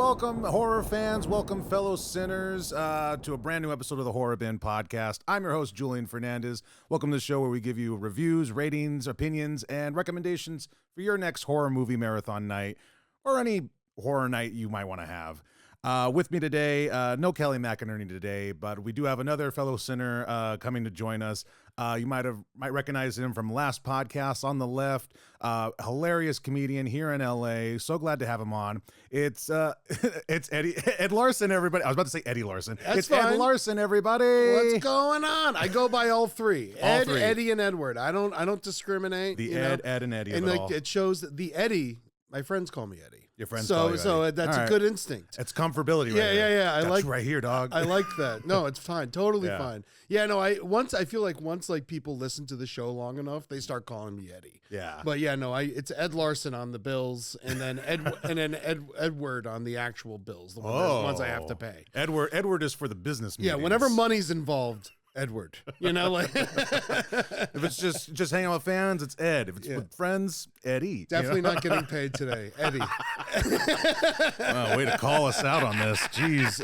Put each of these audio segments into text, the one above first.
welcome horror fans, welcome fellow sinners to a brand new episode of the Horror Bin podcast. I'm your host, Julian Fernandez. Welcome to the show where we give you reviews, ratings, opinions, and recommendations for your next horror movie marathon night or any horror night you might want to have. With me today, no Kelly McInerney today, but we do have another fellow sinner coming to join us. You might recognize him from last podcast on the left. Hilarious comedian here in LA. So glad to have him on. It's Ed Larson, everybody. I was about to say Eddie Larson. That's fine. Ed Larson, everybody. What's going on? I go by all three. All Ed, three. Eddie, and Edward. I don't discriminate. The Ed and Eddie. And of it like all. it shows that the Eddie. My friends call me Eddie. Your friends call you so Eddie. that's All a right. good instinct. It's comfortability, right? Yeah. I That's like right here, dog. I like that. No, it's fine. Totally Yeah. fine. Yeah, no. I feel like once people listen to the show long enough, they start calling me Eddie. Yeah. But yeah, no. It's Ed Larson on the bills, and then Edward on the actual bills, the ones I have to pay. Edward is for the business Yeah, meetings. whenever money's involved. Edward, like If it's just hanging out with fans, it's Ed. If it's with friends, Eddie. definitely not getting paid today, Eddie. Wow, way to call us out on this. Jeez.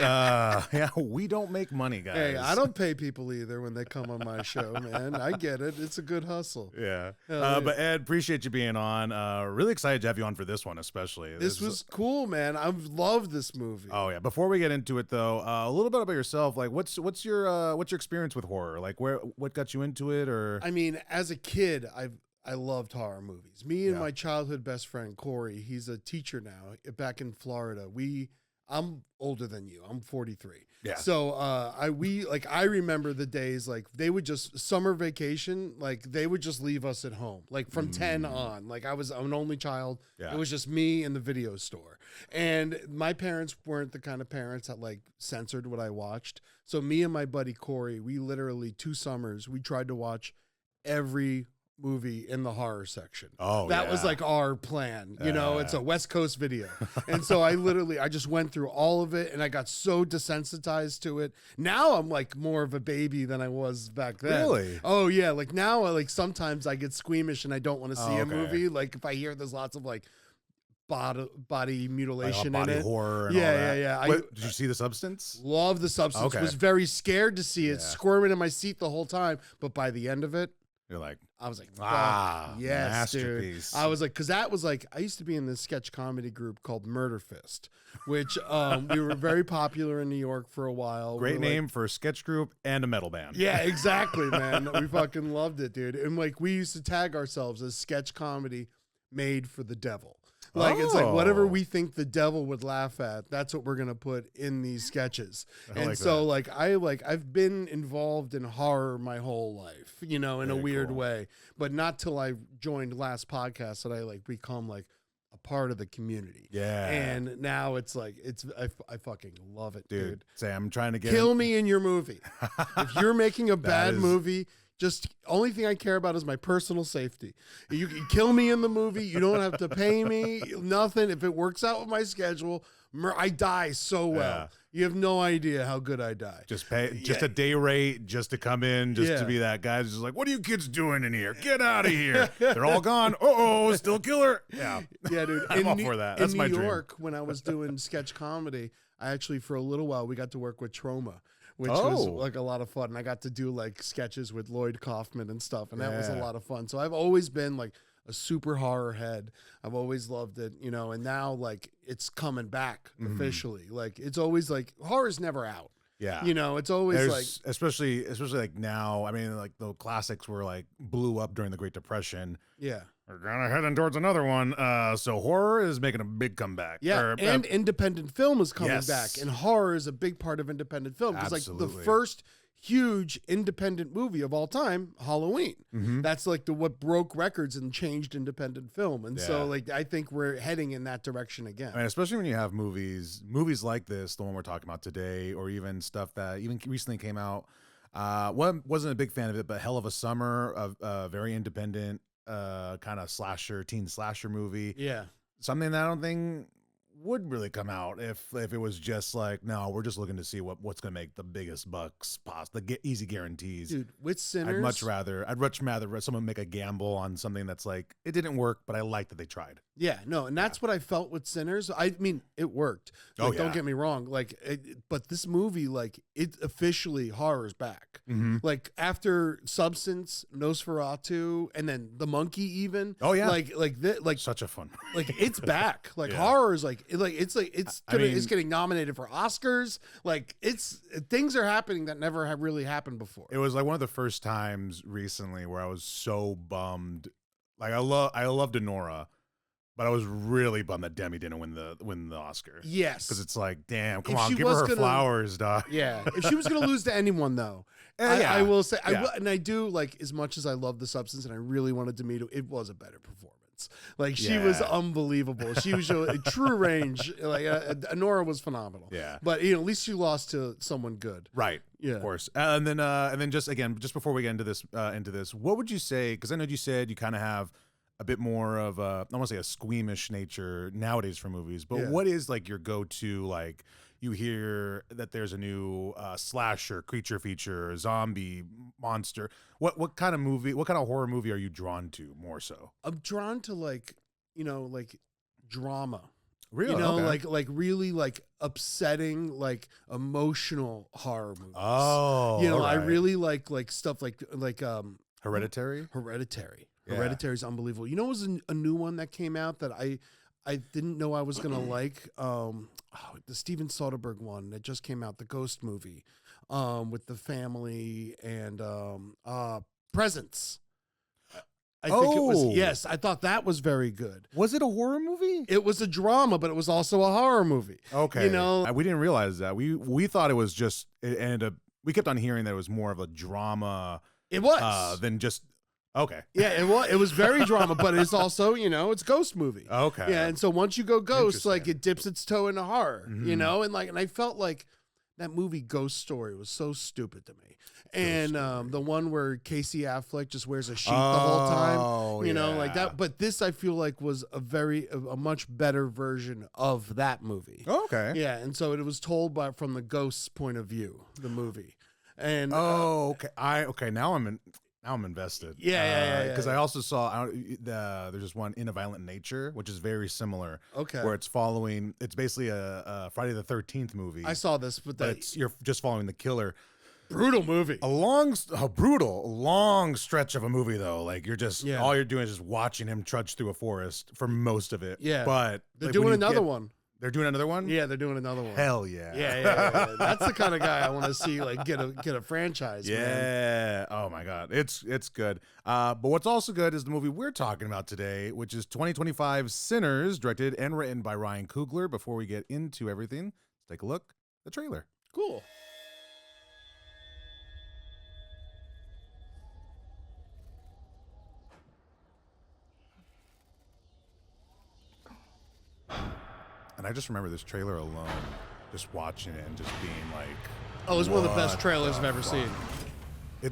Yeah, we don't make money, guys. Hey, I don't pay people either when they come on my show, man. I get it. It's a good hustle. Yeah. Yeah. But Ed, appreciate you being on. Really excited to have you on for this one, especially. This was cool, man. I've loved this movie. Oh yeah. Before we get into it, though, a little bit about yourself. Like, what's your experience with horror? Like, what got you into it? Or I mean, as a kid, I loved horror movies. Me and Yeah. my childhood best friend Corey, he's a teacher now back in Florida. I'm older than you. I'm 43. Yeah. So I remember the days like they would just summer vacation, like they would just leave us at home, like from 10 on. Like I'm an only child. Yeah. It was just me in the video store. And my parents weren't the kind of parents that like censored what I watched. So me and my buddy Corey, we literally 2 summers, we tried to watch every movie in the horror section. Oh, that yeah. was like our plan. It's a West Coast video. And so I just went through all of it and I got so desensitized to it. Now I'm like more of a baby than I was back then. Really? Oh yeah. Like now, like sometimes I get squeamish and I don't want to see Oh, a okay. movie. Like if I hear there's lots of like body mutilation body in it. horror and all that. Yeah. Wait, did you see The Substance? Love The Substance. Okay. Was very scared to see it, Yeah. squirming in my seat the whole time. But by the end of it, You're like, I was like, masterpiece. dude. I was like, because that was like, I used to be in this sketch comedy group called Murder Fist, which we were very popular in New York for a while. Great We're name like, for a sketch group and a metal band. yeah, exactly, man. We fucking loved it, dude. And like, we used to tag ourselves as sketch comedy made for the devil. Like, it's like whatever we think the devil would laugh at, that's what we're going to put in these sketches. And like so I've been involved in horror my whole life, in a Very weird cool. way, but not till I joined last podcast that I like become like a part of the community. Yeah. And now it's like, I fucking love it, dude. Say, I'm trying to get Kill me in your movie. If you're making a bad is- movie, just only thing I care about is my personal safety. You can kill me in the movie. You don't have to pay me nothing. If it works out with my schedule, I die so well. Yeah. You have no idea how good I die. Just pay a day rate just to come in, just Yeah. to be that guy. Just like, what are you kids doing in here? Get out of here. They're all gone. Oh, still killer. Yeah. Yeah, dude. I'm all for that. That's in my New dream. York, when I was doing sketch comedy, I actually, for a little while, we got to work with Trauma, which Oh. was like a lot of fun. And I got to do like sketches with Lloyd Kaufman and stuff. And that was a Yeah. lot of fun. So I've always been like a super horror head. I've always loved it, and now like it's coming back officially. Like it's always like horror's never out. Yeah. It's always There's, like, especially like now, I mean, like the classics were like blew up during the Great Depression. yeah. We're kind of heading towards another one. So horror is making a big comeback. Yeah, Or, and independent film is coming yes. back, and horror is a big part of independent film. Because like the Absolutely. first huge independent movie of all time, Halloween. Mhm. That's like what broke records and changed independent film. And Yeah. so like I think we're heading in that direction again. I mean, especially when you have movies like this, the one we're talking about today, or even stuff that even recently came out. Wasn't a big fan of it, but Hell of a Summer, a very independent kind of teen slasher movie. Yeah. Something that I don't think would really come out if it was just like, no, we're just looking to see what's going to make the biggest bucks, easy guarantees. Dude, with Sinners, I'd much rather someone make a gamble on something that's like, it didn't work, but I like that they tried. Yeah, no, and that's what I felt with Sinners. I mean, it worked. Like, don't get me wrong. Like, but this movie, like, it officially horror's back. Mm-hmm. Like after Substance, Nosferatu, and then The Monkey, even. Oh yeah, like such a fun. Like it's back. Like horror is it's getting nominated for Oscars. Like things are happening that never have really happened before. It was like one of the first times recently where I was so bummed. Like I loved Denora. But I was really bummed that Demi didn't win the Oscar. Yes, because it's like, damn, come on, give her flowers, dog. Yeah, if she was gonna lose to anyone, though, I will say, I do, like, as much as I love The Substance and I really wanted Demi to, it was a better performance. Like she was unbelievable. She was a true range. Like Nora was phenomenal. Yeah, but at least she lost to someone good. Right. Yeah. Of course. And then just before we get into this, what would you say? Because I know you said you kind of have a bit more of a, I want to say a squeamish nature nowadays for movies, but what is like your go-to, like you hear that there's a new slasher, creature feature, zombie, monster. What kind of movie, what kind of horror movie are you drawn to more so? I'm drawn to like drama. Really? Like really like upsetting, like emotional horror movies. Oh. I really like stuff like Hereditary? Hereditary is unbelievable. You know, it was a new one that came out that I didn't know I was gonna like. The Steven Soderbergh one that just came out, the ghost movie, with the family and Presence. I think it was. Yes, I thought that was very good. Was it a horror movie? It was a drama, but it was also a horror movie. Okay, we didn't realize that. We thought it was just. It ended up. We kept on hearing that it was more of a drama. It was than just. Okay. Yeah, it was very drama, but it's also, it's a ghost movie. Okay. Yeah, and so once you go ghost, like it dips its toe into horror, and I felt like that movie Ghost Story was so stupid to me. And the one where Casey Affleck just wears a sheet the whole time, like that. But this I feel like was a much better version of that movie. Okay. Yeah, and so it was told from the ghost's point of view, the movie. And okay. Now I'm invested. Yeah. Because I also saw there's just one In a Violent Nature, which is very similar. Okay. Where it's basically a Friday the 13th movie. I saw this, but you're just following the killer. Brutal movie. A long stretch of a movie though. Like you're just all you're doing is just watching him trudge through a forest for most of it. Yeah. But they're doing another one. They're doing another one? Yeah, they're doing another one. Hell yeah. Yeah. That's the kind of guy I want to see like get a franchise, yeah. Man. Oh my God. It's good. But what's also good is the movie we're talking about today, which is 2025 Sinners, directed and written by Ryan Coogler. Before we get into everything, let's take a look at the trailer. Cool. And I just remember this trailer alone, just watching it and just being like, oh, it's one of the best trailers I've ever seen.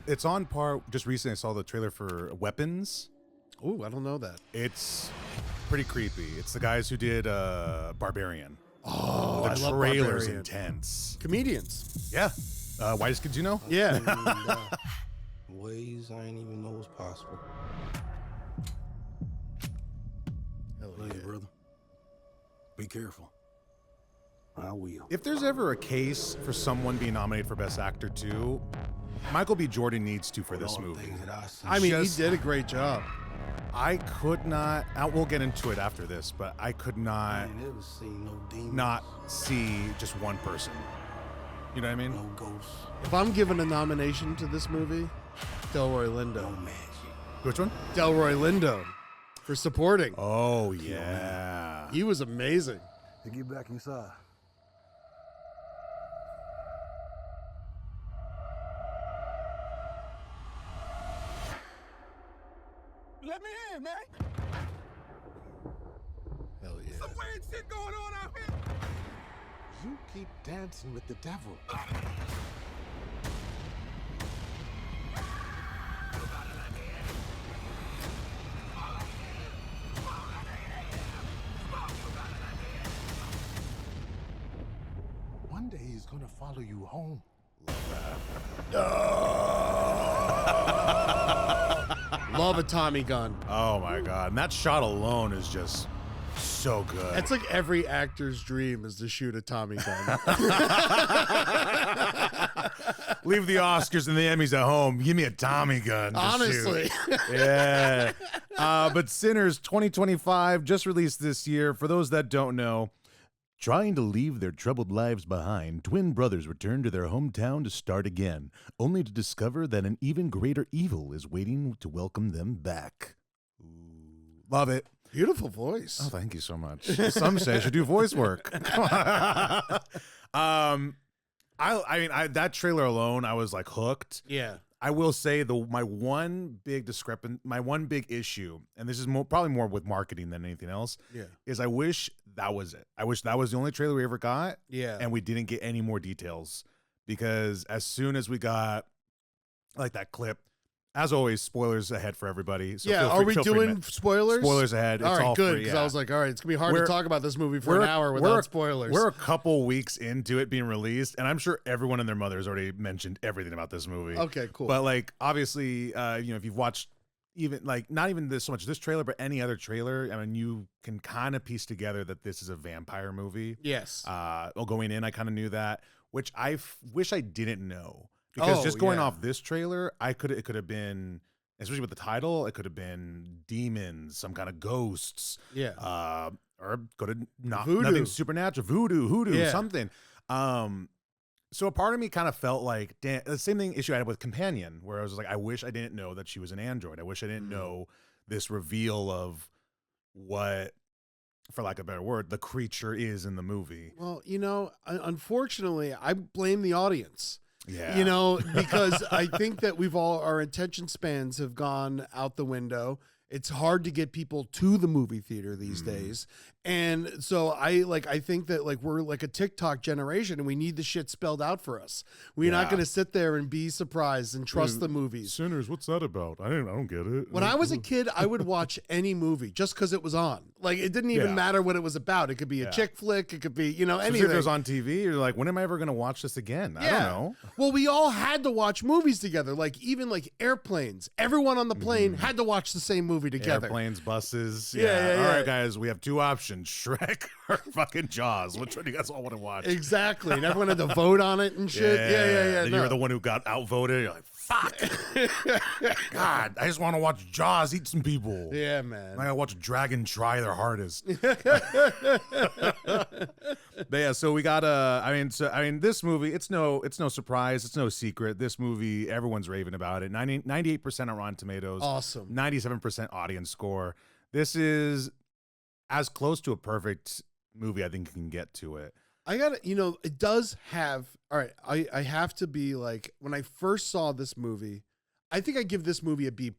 It's on par. Just recently I saw the trailer for Weapons. Ooh, I don't know that. It's pretty creepy. It's the guys who did Barbarian. Oh, the I love trailer's Barbarian. Intense. Comedians. Yeah. Whitest Kids You Know? Yeah. Ways I ain't even know was possible. Hell Love yeah. you, brother. Be careful. I will. If there's ever a case for someone being nominated for Best Actor too, Michael B. Jordan needs to for this movie. I mean, he did a great job. I could not. We'll get into it after this, but I could not never seen no demons, not see just one person. You know what I mean? no ghosts, If I'm given a nomination to this movie, Delroy Lindo. no magic. Which one? Delroy Lindo for supporting. Oh yeah. He was amazing. To get back inside. Let me in, man. Hell yeah. Some weird shit going on out here. You keep dancing with the devil. gonna follow you home. Love a Tommy gun. Oh my God. And that shot alone is just so good. That's like every actor's dream is to shoot a Tommy gun. Leave the Oscars and the Emmys at home. Give me a Tommy gun. To Honestly. shoot. Yeah. But Sinners 2025 just released this year. For those that don't know, trying to leave their troubled lives behind, twin brothers return to their hometown to start again, only to discover that an even greater evil is waiting to welcome them back. Ooh, love it. Beautiful voice. Oh, thank you so much. Some say I should do voice work. I mean, that trailer alone, I was like hooked. Yeah. I will say my one big issue, and this is probably more with marketing than anything else, is I wish that was it. I wish that was the only trailer we ever got, and we didn't get any more details, because as soon as we got like that clip, as always, spoilers ahead for everybody. So are we doing spoilers? Spoilers ahead. All it's right, all good. free, Because I was like, all right, it's going to be hard to talk about this movie for an hour without spoilers. We're a couple weeks into it being released, and I'm sure everyone and their mother has already mentioned everything about this movie. Okay, cool. But like, obviously, if you've watched even like not even so much this trailer, but any other trailer, I mean, you can kind of piece together that this is a vampire movie. Yes. Going in, I kind of knew that, which I wish I didn't know, because just going off this trailer, it could have been. Especially with the title, it could have been demons, some kind of ghosts, or could have nothing supernatural, hoodoo, something. So a part of me kind of felt like the same issue I had with Companion, where I was like, I wish I didn't know that she was an android. I wish I didn't know this reveal of what, for lack of a better word, the creature is in the movie. Well, unfortunately, I blame the audience. Yeah. Because I think that our attention spans have gone out the window. It's hard to get people to the movie theater these days. And so I think that we're like a TikTok generation, and we need the shit spelled out for us. We're not going to sit there and be surprised and trust the movies. Sinners, what's that about? I don't get it. When I was a kid, I would watch any movie just because it was on. Like, it didn't even matter what it was about. It could be a chick flick. It could be, anything. If it was on TV, you're like, when am I ever going to watch this again? I don't know. Well, we all had to watch movies together. Like, even like airplanes. Everyone on the plane had to watch the same movie together. Airplanes, buses. Yeah. All right, guys, we have two options: Shrek or fucking Jaws. Which one do you guys all want to watch? Exactly. And everyone had to vote on it and shit. Yeah. Then you were the one who got outvoted. You're like, fuck. God, I just want to watch Jaws eat some people. Yeah, man. I gotta watch a dragon try their hardest. But yeah, so we got this movie, it's no surprise, it's no secret. This movie, everyone's raving about it. 98% on Rotten Tomatoes. Awesome. 97% audience score. This is as close to a perfect movie I think you can get to it. I gotta, it does have, all right, I have to be like, when I first saw this movie, I think I give this movie a B+,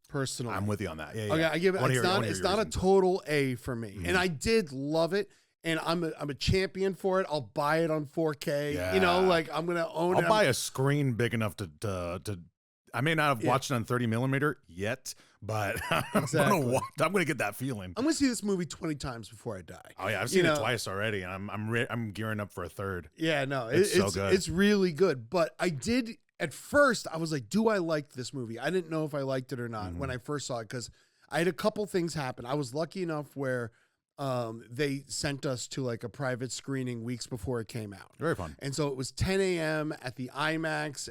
personally. I'm with you on that. Yeah. Okay, I give it, it's not a total A for me. And I did love it. And I'm a champion for it. I'll buy it on 4K. Yeah. I'm gonna own it. I'll buy a screen big enough to I may not have watched it on 30 millimeter yet, but I'm gonna get that feeling. I'm gonna see this movie 20 times before I die. Oh yeah, I've seen it twice already, and I'm gearing up for a third. Yeah, no, it's so good. It's really good. But I did at first. I was like, do I like this movie? I didn't know if I liked it or not when I first saw it, because I had a couple things happen. I was lucky enough where they sent us to like a private screening weeks before it came out. Very fun. And so it was 10 a.m. at the IMAX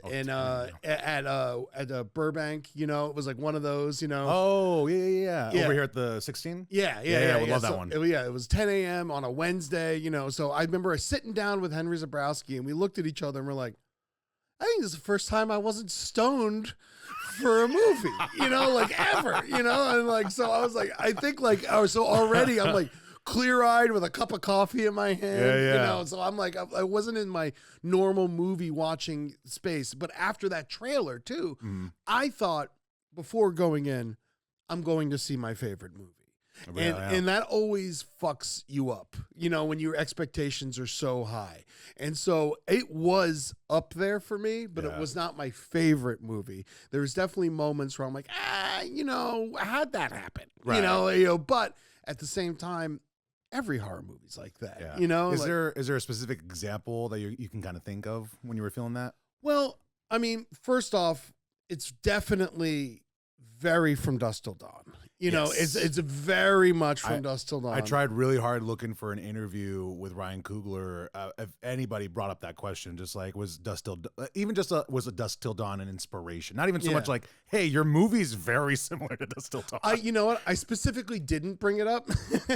at Burbank. It was like one of those. Oh yeah. Over here at the 16. Yeah. We love that one. It was 10 a.m. on a Wednesday. So I remember sitting down with Henry Zabrowski, and we looked at each other and we're like, I think this is the first time I wasn't stoned for a movie, ever, and like, so I was like, I think so already I'm like clear-eyed with a cup of coffee in my hand, so I'm like, I wasn't in my normal movie watching space. But after that trailer too, I thought before going in, I'm going to see my favorite movie. And that always fucks you up, when your expectations are so high. And so it was up there for me, but it was not my favorite movie. There was definitely moments where I'm like, how'd that happen? Right. But at the same time, every horror movie's like that. Yeah. You know, is there a specific example that you can kind of think of when you were feeling that? Well, I mean, first off, it's definitely very From Dusk Till Dawn. You know, Yes. it's very much From Dusk Till Dawn. I tried really hard looking for an interview with Ryan Coogler. If anybody brought up that question, just like was Dusk Till, was a Dusk Till Dawn an inspiration? Not even so much like, hey, your movie's very similar to Dusk Till Dawn. You know what? I specifically didn't bring it up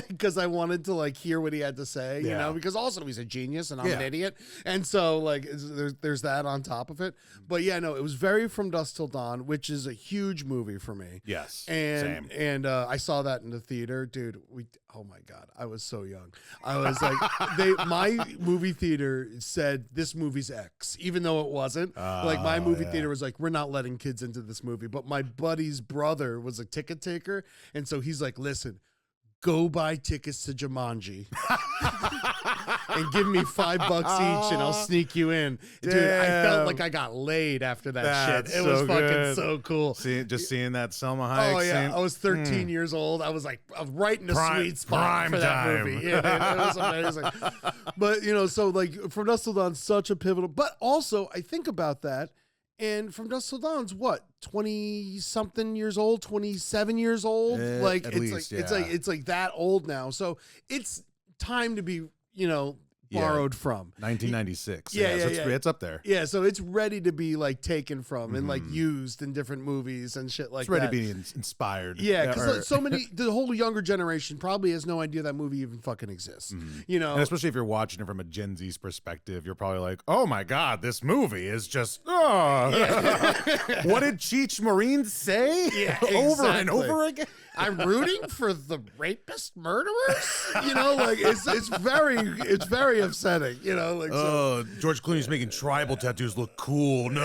because I wanted to like hear what he had to say. You know, because also he's a genius and I'm an idiot, and so like there's that on top of it. But yeah, no, it was very From Dusk Till Dawn, which is a huge movie for me. Yes, and same. And I saw that in the theater, dude. Oh my God, I was so young. I was like, my movie theater said this movie's X, even though it wasn't. Like my movie theater was like, we're not letting kids into this movie. But my buddy's brother was a ticket taker, and so he's like, listen, go buy tickets to Jumanji and give me $5 each and I'll sneak you in. Dude, I felt like I got laid after that shit. It was fucking so cool. Seeing that Selma Hayek. Oh yeah, scene. I was 13 years old. I was right in the sweet spot prime for that time. movie. Yeah, man, it was amazing. But you know, so like From Dusk Till Dawn's such a pivotal. But also, I think about that, and From Dusk Till Dawn's what, 20-something years old, 27 years old. Like at it's least, like it's like that old now. So it's time to be, you know, borrowed from 1996. Yeah, so yeah. it's up there. Yeah, so it's ready to be like taken from and like used in different movies and shit like It's ready that. to be inspired. Yeah, because so many, the whole younger generation probably has no idea that movie even fucking exists. You know, And especially if you're watching it from a Gen Z's perspective, you're probably like, oh my God, this movie is just, what did Cheech Marine say? Yeah, Over and exactly. over again? I'm rooting for the rapist murderers. You know, like it's very upsetting. You know, like so. George Clooney's making tribal tattoos look cool. No.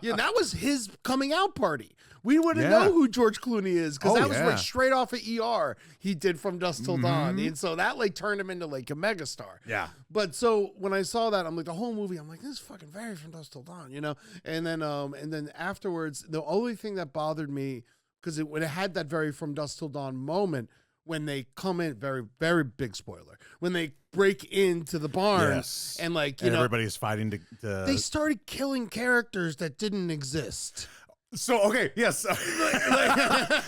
Yeah, that was his coming out party. We wouldn't Yeah. know who George Clooney is because Oh, that was yeah. like straight off of ER. He did From Dusk Till Dawn, and so that like turned him into like a megastar. Yeah. But so when I saw that, I'm like the whole movie. I'm like, this is fucking very From Dusk Till Dawn, you know. And then afterwards, the only thing that bothered me because when it had that very From Dusk Till Dawn moment when they come in, very very big spoiler, when they break into the barn Yes. and like And everybody's fighting to they started killing characters that didn't exist. So, okay, yes.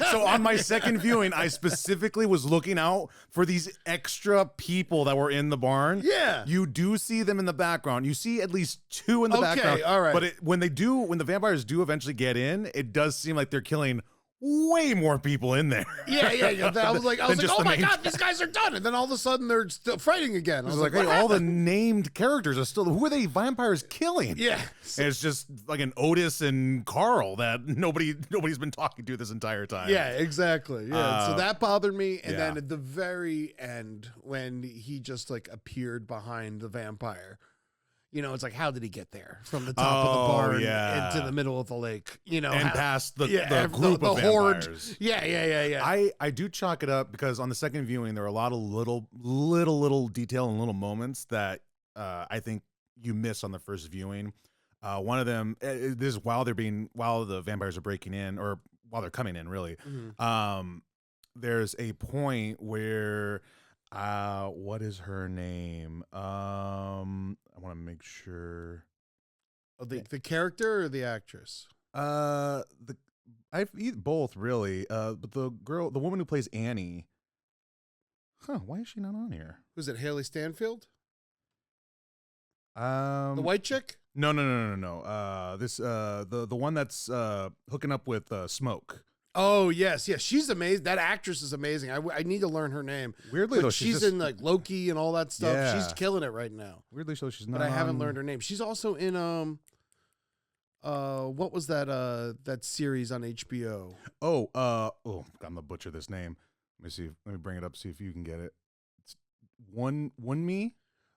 So on my second viewing, I specifically was looking out for these extra people that were in the barn. Yeah. You do see them in the background. You see at least two in the Okay, background. all right. But when the vampires do eventually get in, it does seem like they're killing way more people in there. Yeah. I was like, just oh the my main God, these guys are done. And then all of a sudden they're still fighting again. I It's was like, like, hey, what all the happened? named characters are still. Who are they vampires killing? Yeah. And it's just like an Otis and Carl that nobody's been talking to this entire time. Yeah, exactly. Yeah. So that bothered me. And yeah. then at the very end, when he just like appeared behind the vampire, you know, it's like, how did he get there from the top of the barn into the middle of the lake? You know, And past the group of horde. vampires. Yeah. I do chalk it up because on the second viewing there are a lot of little detail and little moments that I think you miss on the first viewing. One of them this is while the vampires are breaking in or while they're coming in really. There's a point where what is her name? I want to make sure. Oh, the character or the actress? I've both really. But the woman who plays Annie. Why is she not on here? Who's it? Haley Stanfield? The white chick? No. This the one that's hooking up with Smoke. Oh yes. She's amazing. That actress is amazing. I need to learn her name. Weirdly But though, she's in like Loki and all that stuff. Yeah. She's killing it right now. Weirdly so she's not. But I haven't on- learned her name. She's also in what was that series on HBO? Oh, I'm gonna butcher this name. Let me see. Let me bring it up. See if you can get it. It's one me.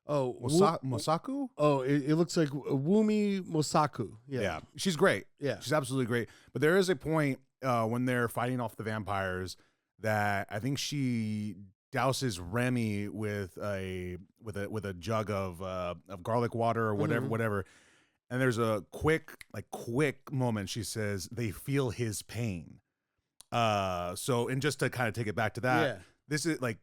Oh, Mosaku. Oh, it looks like Wumi Mosaku. Yeah, she's great. Yeah. She's absolutely great. But there is a point when they're fighting off the vampires that I think she douses Remy with a jug of garlic water or whatever. And there's a quick moment. She says they feel his pain. So, and just to kind of take it back to that, Yeah. this is like,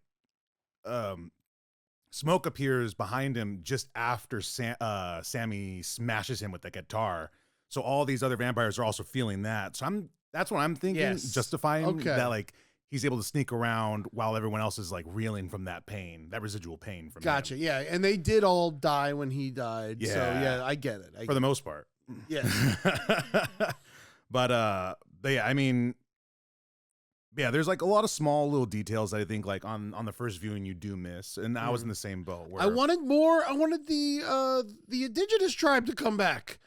smoke appears behind him just after Sammy smashes him with the guitar. So all these other vampires are also feeling that. So that's what I'm thinking, Yes. justifying Okay. that, like, he's able to sneak around while everyone else is like reeling from that pain, that residual pain from Gotcha. him. Yeah, and they did all die when he died. So Yeah. yeah, I get it. For the most part. yeah. But yeah, I mean, yeah, there's like a lot of small little details that I think like on the first viewing you do miss, and I was in the same boat. Where I wanted more. I wanted the indigenous tribe to come back.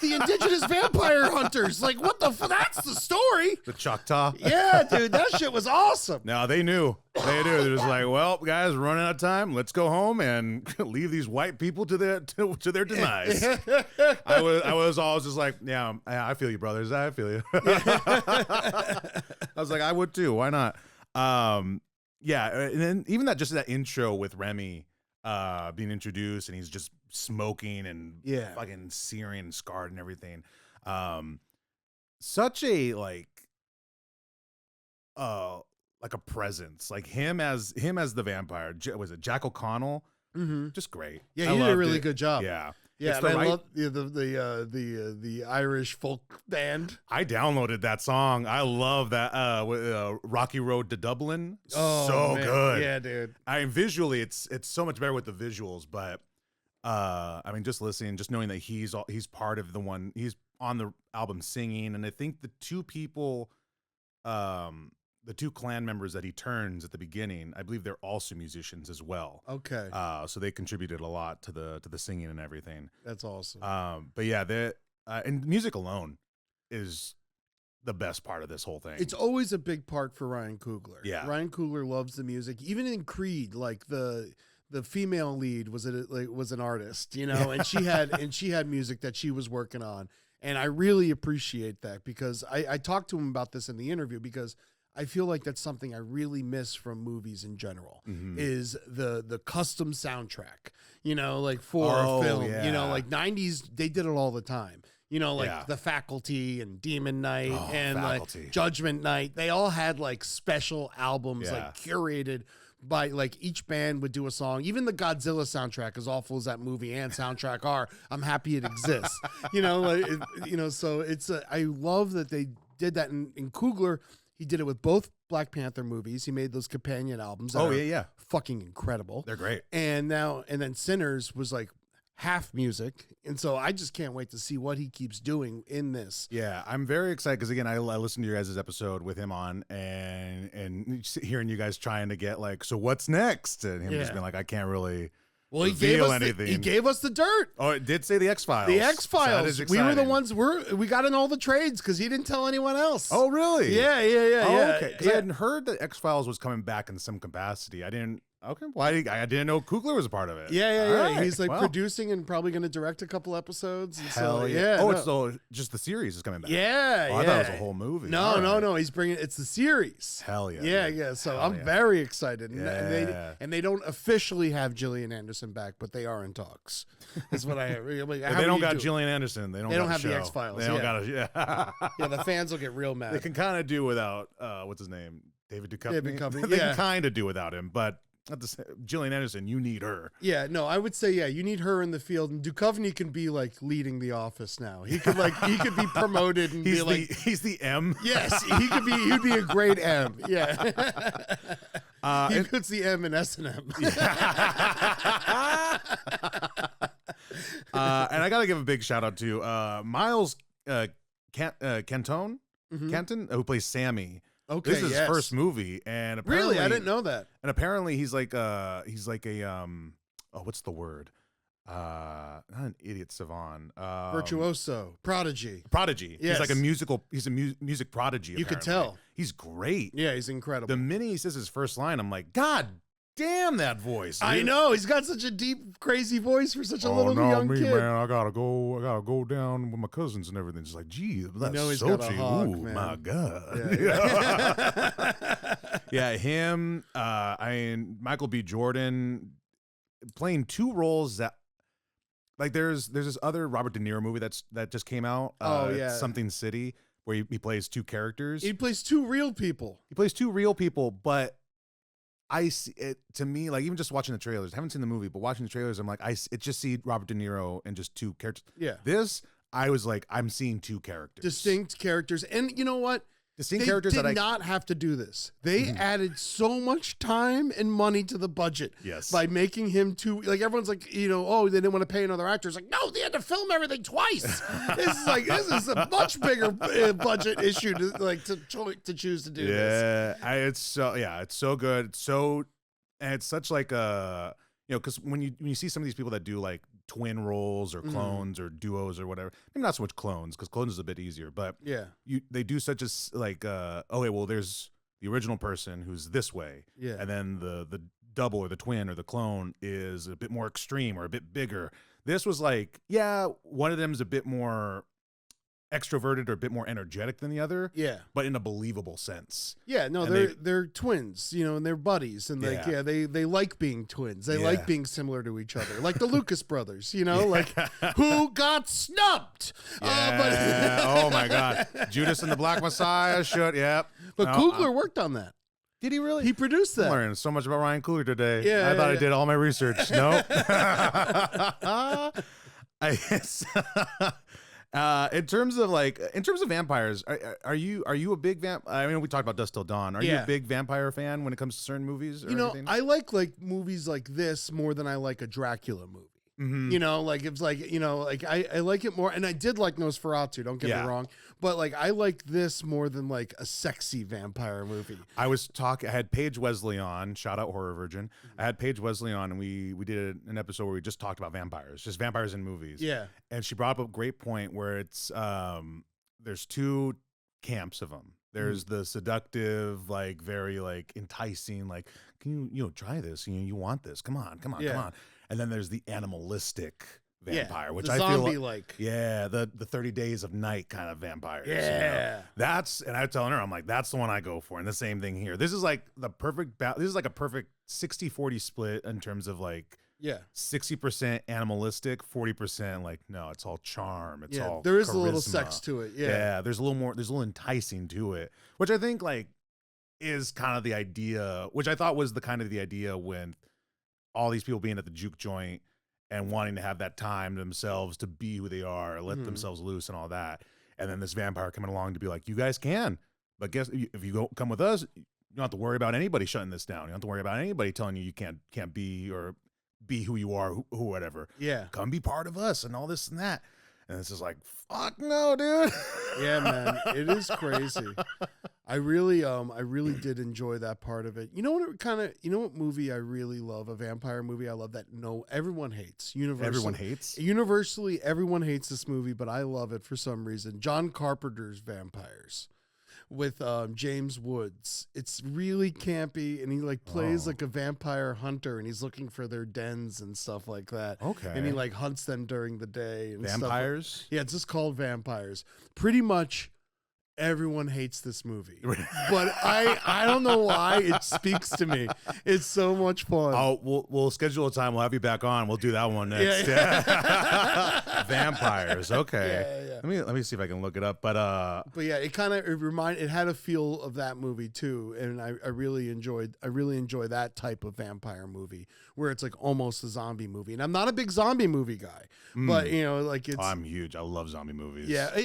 The indigenous vampire hunters. Like, what the that's the story. the Choctaw. Yeah, dude, that shit was awesome. No, they knew. They knew. They're just like, well, guys, we're running out of time. Let's go home and leave these white people to their demise. I was always just like, yeah, I feel you, brothers. I feel you. I was like, I would too. Why not? Yeah, and then even that intro with Remy being introduced, and he's just smoking and fucking searing and scarred and everything. Such a like a presence, like him as the vampire. Was it Jack O'Connell? Mm-hmm. Just great. Yeah, I he did a loved really it. good job. Yeah. Yeah, It's and the I right- love the Irish folk band. I downloaded that song. I love that Rocky Road to Dublin. So man. good. Yeah, dude. I mean, visually, it's so much better with the visuals, but I mean, just listening, just knowing that he's part of he's on the album singing, and I think the two people, the two clan members that he turns at the beginning, I believe they're also musicians as well. Okay, So they contributed a lot to the singing and everything. that's awesome. But yeah, and music alone is the best part of this whole thing. It's always a big part for Ryan Coogler. Yeah. Ryan Coogler loves the music. Even in Creed, like the female lead was an artist, you know, and she had music that she was working on, and I really appreciate that because I talked to him about this in the interview because I feel like that's something I really miss from movies in general is the custom soundtrack, you know, like for a film, you know, yeah. like 90s, they did it all the time. You know, like The Faculty and Demon Night and Faculty. like Judgment Night. They all had like special albums, like curated by like each band would do a song. Even the Godzilla soundtrack, as awful as that movie and soundtrack are, I'm happy it exists. You know, like so it's I love that they did that in Coogler. He did it with both Black Panther movies. He made those companion albums. That are fucking incredible. They're great. And then Sinners was like half music, and so I just can't wait to see what he keeps doing in this. Yeah, I'm very excited because again, I listened to your guys' episode with him on, and hearing you guys trying to get like, so what's next, and him just being like, I can't really. Well, he gave reveal us anything. he gave us the dirt. Oh, it did say the X-Files. The So that X-Files. is We were the exciting. ones we got in all the trades because he didn't tell anyone else. Oh, really? Yeah. Okay. Because I hadn't heard that X-Files was coming back in some capacity. I didn't. Okay. Well, I didn't know Coogler was a part of it. Yeah. All right. He's like Well, producing and probably going to direct a couple episodes. And hell so, yeah. no. It's just the series is coming back. Yeah, Oh, I thought it was a whole movie. No, All right. no. He's bringing it's the series. Hell yeah. Yeah, dude. yeah. So Hell I'm yeah. very excited. Yeah. And they don't officially have Gillian Anderson back, but they are in talks. That's what I heard. Like, But how they do don't you got do it? Gillian Anderson. They don't got have a the show. X-Files, They don't yeah. got a. Yeah, the fans will get real They mad. can kind of do without David David Duchovny. Duchovny, They yeah. can kind of do without him, but at the Gillian Anderson, you need her. Yeah, no, I would say you need her in the field, and Duchovny can be like leading the office now. He could be promoted and be like, He's the M. yes, he'd be a great M. Yeah, he and- puts the M in S&M. And I gotta give a big shout out to Miles Canton, who plays Sammy. Okay, This is his yes. first movie, and apparently, Really, I didn't know that. And apparently, he's like a what's the word? Not an idiot savant. Virtuoso, prodigy. Prodigy. Yes. He's like he's a music prodigy. You could apparently. tell. He's great. Yeah, he's incredible. The minute he says his first line, I'm like, God damn that voice. I dude." know he's got such a deep, crazy voice for such a Oh little no, young me kid. man! I gotta go down with my cousins and everything. Just like, geez, that's know he's so got a cheap. hog, Ooh, man. my god! Yeah. Yeah, him. Michael B. Jordan playing two roles that, like, there's this other Robert De Niro movie that just came out. Oh, yeah. Something City. where he plays two characters. He plays two real people. He plays two real people, but I see it to me, like even just watching the trailers, I haven't seen the movie, but watching the trailers, I'm like, it just see Robert De Niro and just two characters. Yeah. This, I was like, I'm seeing two characters. Distinct characters. And you know what? Distinct they characters did that not have to do this. They added so much time and money to the budget. Yes. By making him too, like everyone's like, oh, they didn't want to pay another actor. It's like, no, they had to film everything twice. This is a much bigger budget issue to choose to do this. Yeah, it's so good. And it's such like a, because when you see some of these people that do like twin roles or clones or duos or whatever, maybe not so much clones, because clones is a bit easier, but they do such a like there's the original person who's this way, and then the double or the twin or the clone is a bit more extreme or a bit bigger. This was like, one of them is a bit more extroverted or a bit more energetic than the other, but in a believable sense. They're twins, and they're buddies, and they like being twins. They like being similar to each other, like the Lucas brothers, like who got snubbed. Oh my God, Judas and the Black Messiah but Coogler worked on that. Did he really? He produced that. I'm learning so much about Ryan Coogler today. I thought I did all my research. No. In terms of vampires, are you a big I mean, we talked about Dusk Till Dawn. Are you a big vampire fan when it comes to certain movies? Or anything? I like movies like this more than I like a Dracula movie. It's like I like it more, and I did like Nosferatu. Don't get me wrong, but like I like this more than like a sexy vampire movie. I had Paige Wesley on. Shout out Horror Virgin. I had Paige Wesley on, and we did an episode where we just talked about vampires, just vampires in movies. Yeah, and she brought up a great point where it's there's two camps of them. There's the seductive, like very like enticing, like can you try this? You want this? Come on. And then there's the animalistic vampire, which I feel like the 30 Days of Night kind of vampires. That's, and I'm telling her, I'm like, that's the one I go for. And the same thing here. This is like the perfect this is like a perfect 60-40 split in terms of like 60% animalistic, 40% like no, it's all charm. It's all there is charisma. a little sex to it. There's a little enticing to it, which I think like is kind of the idea, which I thought was the idea when all these people being at the juke joint and wanting to have that time to themselves to be who they are, let themselves loose and all that. And then this vampire coming along to be like, you guys can, but guess if you come with us, you don't have to worry about anybody shutting this down. You don't have to worry about anybody telling you can't be or be who you are, who whatever. Come be part of us and all this and that. And it's just like, fuck no, dude. Yeah, man, it is crazy. I really did enjoy that part of it. You know what movie I really love? A vampire movie I love that everyone hates. Universally, everyone hates this movie, but I love it for some reason. John Carpenter's Vampires with James Woods. It's really campy, and he like plays like a vampire hunter, and he's looking for their dens and stuff like that. Okay. And he like hunts them during the day and Vampires? Stuff. Yeah, it's just called Vampires. Pretty much everyone hates this movie, but I don't know why. It speaks to me. It's so much fun. We'll schedule a time. We'll have you back on. We'll do that one next. Vampires. Okay. Let me see if I can look it up. But yeah, it had a feel of that movie too, and I really enjoyed that type of vampire movie where it's like almost a zombie movie. And I'm not a big zombie movie guy, but like it's. I'm huge. I love zombie movies. Yeah,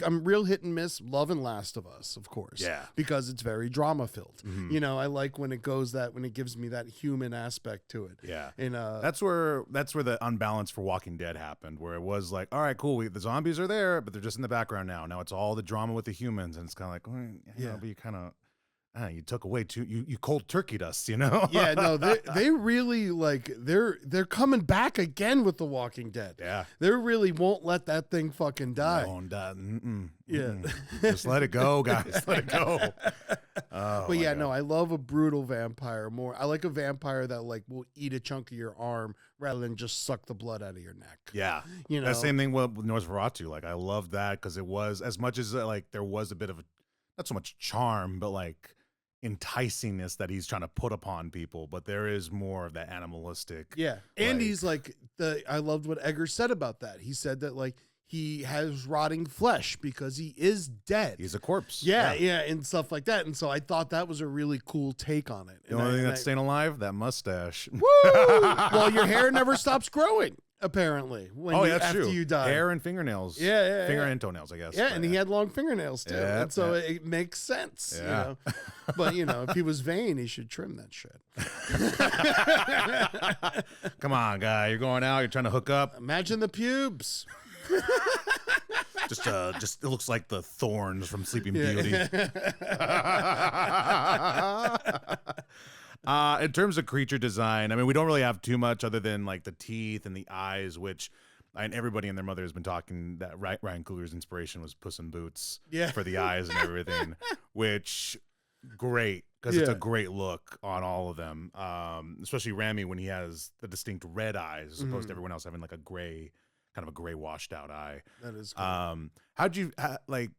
I'm real hit and miss. Loving Last of Us, of course. Yeah, because it's very drama filled. I like when it gives me that human aspect to it. Yeah, and that's where the unbalance for Walking Dead happened, where it was like, all right, cool, the zombies are there, but they're just in the background now. Now it's all the drama with the humans, and it's kind of like, well, but you kind of. You took away you cold turkeyed us, Yeah, no, they really like they're coming back again with The Walking Dead. Yeah, they really won't let that thing fucking die. Won't die. Just let it go, guys. Let it go. But yeah, no, I love a brutal vampire more. I like a vampire that like will eat a chunk of your arm rather than just suck the blood out of your neck. Yeah, that same thing with Nosferatu. Like I love that because it was as much as like there was a bit of not so much charm, but like enticingness that he's trying to put upon people, but there is more of that animalistic. Yeah. And he's like I loved what Egger said about that. He said that like he has rotting flesh because he is dead. He's a corpse. Yeah, and stuff like that. And so I thought that was a really cool take on it. The only thing that's staying alive, that mustache. Woo! Well, your hair never stops growing, apparently. That's after true. you die. Hair and fingernails. Yeah. Finger and toenails, I guess. Yeah, and he had long fingernails too. Yeah, and so it makes sense. Yeah. You know? But, if he was vain, he should trim that shit. Come on, guy. You're going out. You're trying to hook up. Imagine the pubes. Just it looks like the thorns from Sleeping Beauty. In terms of creature design, I mean, we don't really have too much other than like the teeth and the eyes, which and everybody and their mother has been talking that Ryan Coogler's inspiration was Puss in Boots for the eyes and everything, which great because it's a great look on all of them, especially Rami when he has the distinct red eyes as opposed to everyone else having like a gray, kind of a gray washed out eye. That is cool. How'd you like?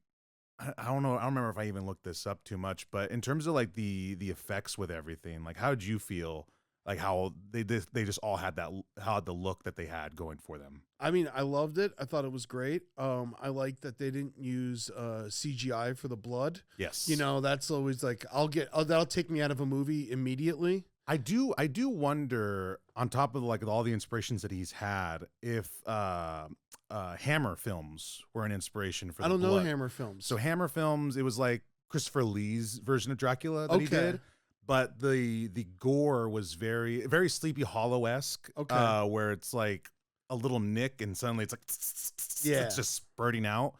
I don't know. I don't remember if I even looked this up too much, but in terms of like the effects with everything, like how did you feel? Like how they just all had the look that they had going for them. I mean, I loved it. I thought it was great. I liked that they didn't use CGI for the blood. Yes. That's always like that'll take me out of a movie immediately. I do wonder, on top of like all the inspirations that he's had, if Hammer films were an inspiration for. I don't know blood. Hammer films. So Hammer films, it was like Christopher Lee's version of Dracula that he did. But the gore was very, very Sleepy Hollow-esque, where it's like a little nick and suddenly it's like it's just spurting out.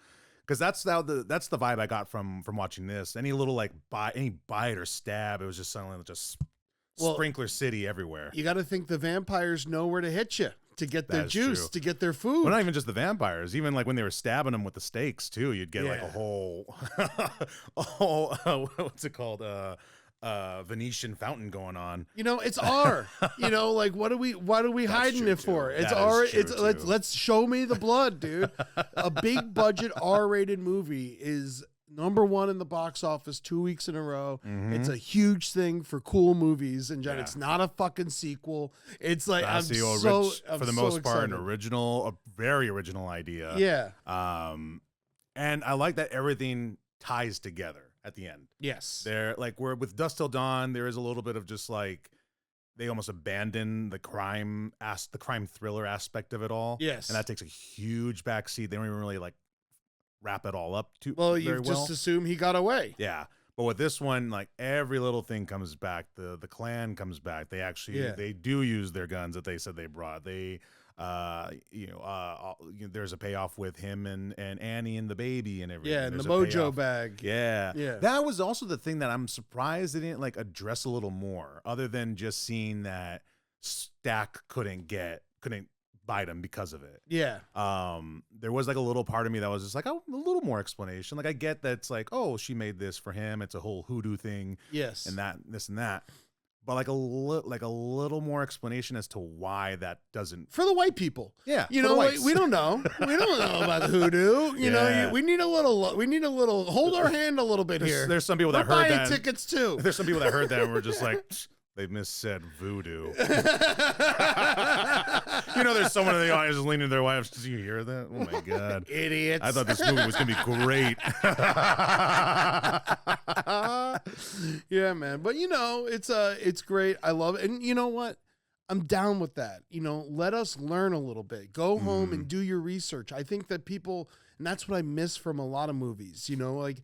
Because that's the vibe I got from watching this. Any little like bite or stab, it was just suddenly just sprinkler city everywhere. You got to think the vampires know where to hit you to get their juice, true. to get their food. Well, not even just the vampires. Even like when they were stabbing them with the stakes too, you'd get like a whole what's it called? Venetian fountain going on. It's R. Like what are we hiding it for? It's R. Let's show me the blood, dude. A big budget R-rated movie is #1 in the box office 2 weeks in a row. It's a huge thing for cool movies, and Jen, it's not a fucking sequel. It's like for the most part, a very original idea. Yeah. And I like that everything ties together at the end. Yes. They're like, we're with Dusk Till Dawn, there is a little bit of just like they almost abandon the crime thriller aspect of it all. Yes. And that takes a huge backseat. They don't even really like wrap it all up too well. You just assume he got away. Yeah. But with this one, like every little thing comes back. The clan comes back. They actually they do use their guns that they said they brought. They there's a payoff with him and Annie and the baby and everything. Yeah, and there's the mojo bag. Yeah. Yeah. That was also the thing that I'm surprised they didn't like address a little more, other than just seeing that Stack couldn't bite him because of it. Yeah. There was like a little part of me that was just like, oh, a little more explanation. Like I get that's like, oh, she made this for him. It's a whole hoodoo thing. Yes. And that, this and that. But like a little more explanation as to why that doesn't for the white people. Yeah. We don't know. We don't know about the hoodoo. We need a little hold our hand a little bit here. There's some people that We're heard buying that. tickets too. There's some people that heard that and were just like, they missaid voodoo. There's someone in the audience just leaning to their wives. Did you hear that? Oh my God. Idiots. I thought this movie was going to be great. Yeah, man. But it's great. I love it. And you know what? I'm down with that. Let us learn a little bit. Go home and do your research. I think that people, and that's what I miss from a lot of movies, like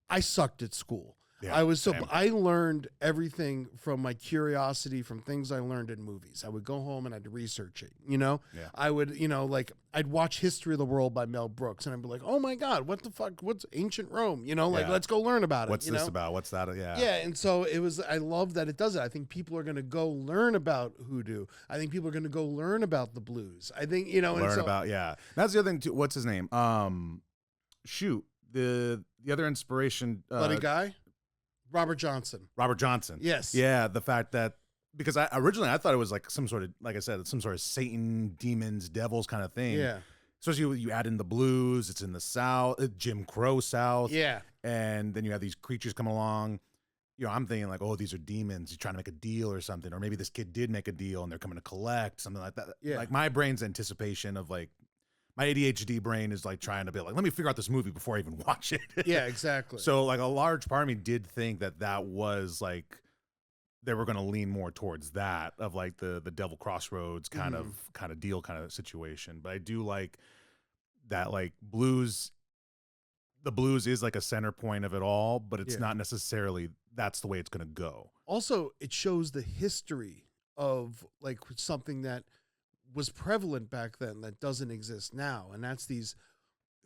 I sucked at school. Yeah, I learned everything from my curiosity, from things I learned in movies. I would go home and I'd research it, Yeah. I would, like I'd watch History of the World by Mel Brooks and I'd be like, oh my God, what the fuck? What's ancient Rome? Let's go learn about it. What's this about? What's that? Yeah. Yeah. And so I love that it does it. I think people are going to go learn about hoodoo. I think people are going to go learn about the blues. I think, That's the other thing too. What's his name? The other inspiration. Bloody Guy? Robert Johnson. Yes. Yeah. The fact that, because I thought it was like some sort of, like I said, some sort of Satan, demons, devils kind of thing. Yeah. Especially you add in the blues, it's in the South, Jim Crow South. Yeah. And then you have these creatures come along. I'm thinking like, oh, these are demons. He's trying to make a deal or something. Or maybe this kid did make a deal and they're coming to collect, something like that. Yeah. Like my brain's anticipation of like my ADHD brain is like trying to be like, let me figure out this movie before I even watch it. Yeah, exactly. So like a large part of me did think that was like they were going to lean more towards that of like the Devil Crossroads kind of deal kind of situation. But I do like that like the blues is like a center point of it all, but it's not necessarily that's the way it's going to go. Also, it shows the history of like something that was prevalent back then that doesn't exist now, and that's these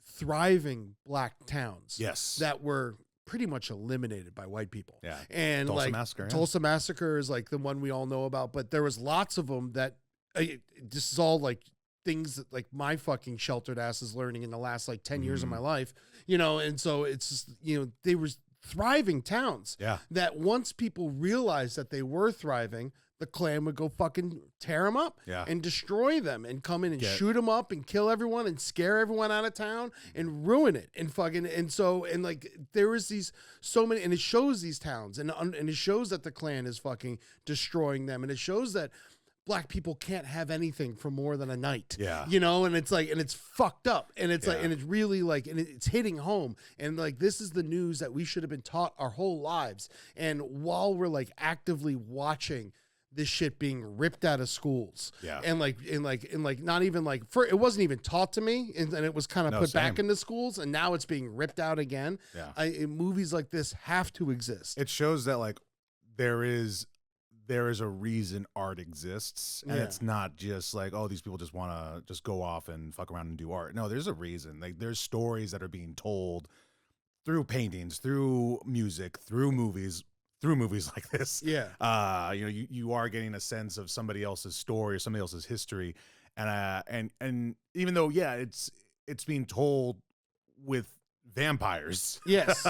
thriving black towns. Yes. That were pretty much eliminated by white people. Yeah. And Tulsa like Massacre, yeah. Tulsa Massacre is like the one we all know about, but there was lots of them that this is all like things that like my fucking sheltered ass is learning in the last like 10 years of my life, you know? And so it's just, you know, they were thriving towns that once people realized that they were thriving, the Klan would go fucking tear them up and destroy them and come in and shoot them up and kill everyone and scare everyone out of town and ruin it and fucking, and so, and like there was these so many, and it shows these towns and it shows that the Klan is fucking destroying them, and it shows that black people can't have anything for more than a night. Yeah. You know, and it's like, and it's fucked up. And it's like, and it's really like, and it's hitting home. And like, this is the news that we should have been taught our whole lives. And while we're like actively watching this shit being ripped out of schools. Yeah. And like not even like it wasn't even taught to me. And it was kind of put back into schools. And now it's being ripped out again. Yeah. Movies like this have to exist. It shows that like there is a reason art exists, and it's not just like, oh, these people just want to just go off and fuck around and do art. No, there's a reason. Like there's stories that are being told through paintings, through music, through movies like this. Yeah. You know, you are getting a sense of somebody else's story or somebody else's history. And even though, it's being told with vampires. Yes.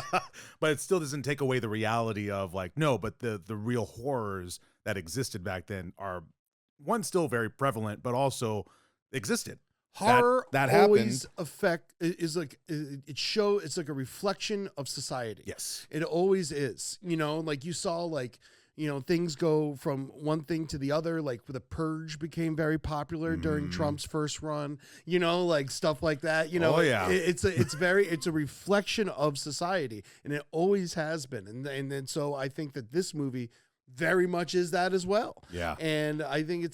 But it still doesn't take away the reality of like, no, but the real horrors that existed back then are one, still very prevalent, but also existed. Horror that always happened. It's like a reflection of society. Yes. It always is. You know, like you saw like, you know, things go from one thing to the other. Like The Purge became very popular during Trump's first run, you know, like stuff like that, you know. It's a reflection of society, and it always has been. And then so I think that this movie very much is that as well. Yeah. And I think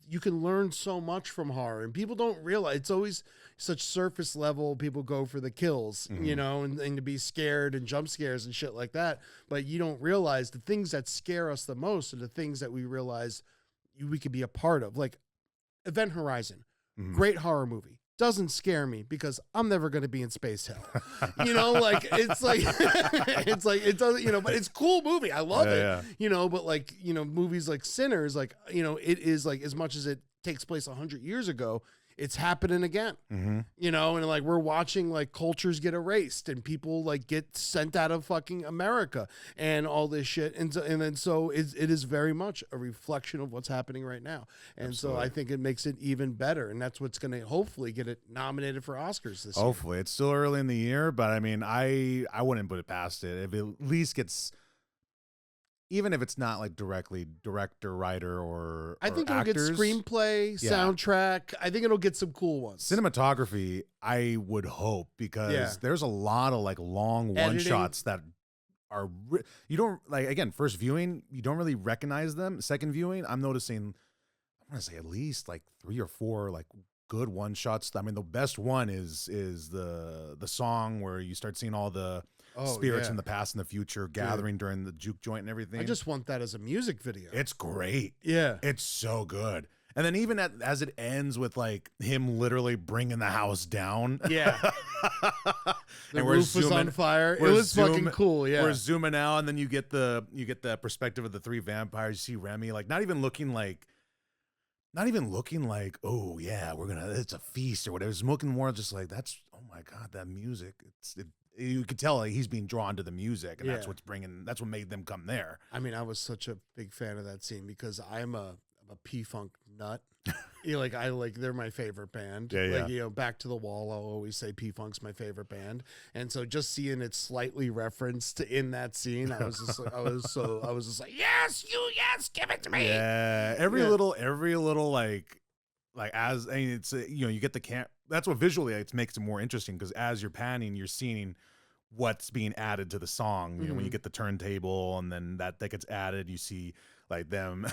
you can learn so much from horror, and people don't realize it's always such surface level. People go for the kills, you know, and to be scared and jump scares and shit like that. But you don't realize the things that scare us the most are the things that we realize we could be a part of. Like Event Horizon, great horror movie. Doesn't scare me because I'm never going to be in space hell. You know, like it's like it doesn't, you know, but it's a cool movie. I love it. Yeah. You know, but like, you know, movies like Sinners, like, you know, it is like, as much as it takes place 100 years ago, it's happening again, you know, and like we're watching like cultures get erased and people like get sent out of fucking America and all this shit. And so it is very much a reflection of what's happening right now. And Absolutely. So I think it makes it even better. And that's what's going to hopefully get it nominated for Oscars this year. Hopefully. It's still early in the year, but I mean, I wouldn't put it past it. If it at least gets, even if it's not like directly director, writer, or I think actors, it'll get screenplay, soundtrack. I think it'll get some cool ones. Cinematography, I would hope, because there's a lot of like long one shots that are you don't like. Again, first viewing, you don't really recognize them. Second viewing, I'm noticing. I want to say at least like 3 or 4 like good one shots. I mean, the best one is the song where you start seeing all the spirits in the past and the future gathering during the juke joint and everything. I just want that as a music video. It's great. Yeah. It's so good. And then even as it ends with like him literally bringing the house down. Yeah. The roof was on fire. It was fucking cool. Yeah. We're zooming out, and then you get the perspective of the 3 vampires. You see Remy like not even looking like, oh yeah, it's a feast or whatever. It's looking more just like, that's, oh my God, that music. You could tell like, he's being drawn to the music, and that's what made them come there. I mean, I was such a big fan of that scene because I'm a P-Funk nut. You know, they're my favorite band. Yeah. You know, Back to the Wall, I'll always say P-Funk's my favorite band. And so just seeing it slightly referenced in that scene, I was just like, yes, give it to me. Yeah. Every little like as, I mean, it's you know, you get the that's what visually it makes it more interesting, because as you're panning, you're seeing what's being added to the song. You know, when you get the turntable and then that gets added, you see like them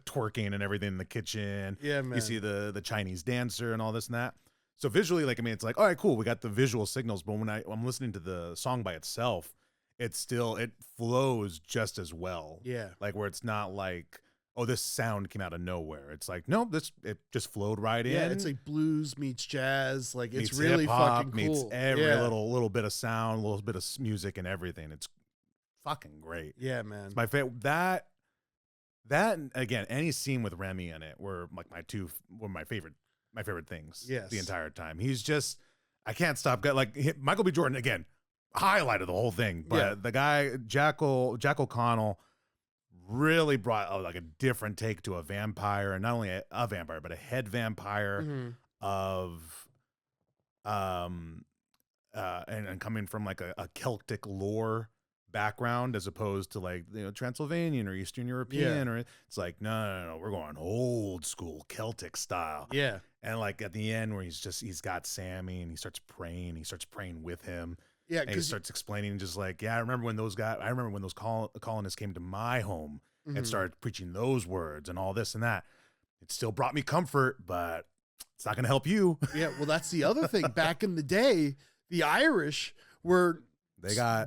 twerking and everything in the kitchen. Yeah, man. You see the Chinese dancer and all this and that. So visually, like, I mean, it's like, all right, cool, we got the visual signals, but when I'm listening to the song by itself, it flows just as well. Yeah. Like, where it's not like, oh, this sound came out of nowhere. It's like, no, it just flowed right in. Yeah, it's like blues meets jazz. Like, it's meets really hip-hop, fucking meets cool. every Yeah. little bit of sound, a little bit of music and everything. It's fucking great. Yeah, man. It's my favorite. That again, any scene with Remy in it were like my favorite things. Yes. The entire time. He's just, I can't stop. Like Michael B. Jordan again, highlight of the whole thing. But the guy Jack O'Connell really brought like a different take to a vampire, and not only a vampire, but a head vampire of and coming from like a Celtic lore background, as opposed to like, you know, Transylvanian or Eastern European, or it's like, no, we're going old school Celtic style. Yeah. And like at the end where he's got Sammy and he starts praying with him. Yeah, And he starts explaining, just like, I remember when those colonists came to my home and started preaching those words and all this and that. It still brought me comfort, but it's not going to help you. Yeah, well, that's the other thing. Back in the day, the Irish were...